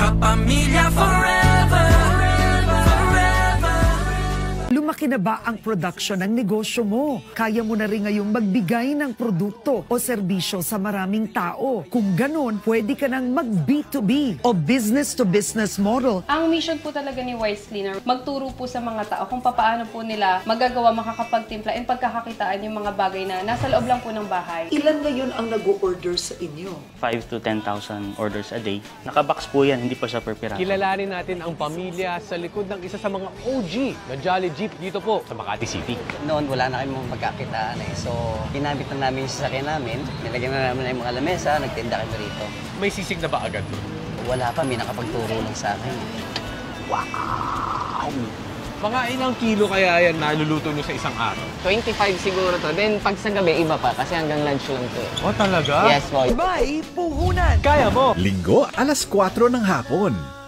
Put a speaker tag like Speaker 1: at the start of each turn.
Speaker 1: Kapamilya forever.
Speaker 2: Lumaki na ba ang production ng negosyo mo? Kaya mo na rin ngayong magbigay ng produkto o serbisyo sa maraming tao. Kung ganon, pwede ka nang mag B2B o business-to-business model.
Speaker 3: Ang mission po talaga ni Wise Cleaner, magturo po sa mga tao kung paano po nila magagawa, makakapagtimpla, and pagkakakitaan yung mga bagay na nasa loob lang po ng bahay.
Speaker 4: Ilan ngayon ang nag-o-order sa inyo?
Speaker 5: 5 to 10,000 orders a day. Nakabox po yan, hindi pa siya per piraso.
Speaker 6: Kilalanin natin ang pamilya sa likod ng isa sa mga OG na Jolly Jeep dito po sa Makati City.
Speaker 7: Noon wala na kami magkakitaan eh. So, ginamit na namin yung sasakyan namin. Nilagyan na namin na yung mga lamesa, nagtinda kami rito.
Speaker 6: May sisig na ba agad?
Speaker 7: Wala pa, may nakapagturo lang sa akin.
Speaker 6: Wow! Mga ilang kilo kaya yan naluluto nyo sa isang araw?
Speaker 8: 25 siguro to. Then pag sa gabi, iba pa kasi hanggang lunch lang to eh.
Speaker 6: Oh, talaga?
Speaker 8: Yes, boy.
Speaker 2: May puhunan!
Speaker 6: Kaya mo!
Speaker 9: Linggo, alas 4 ng hapon.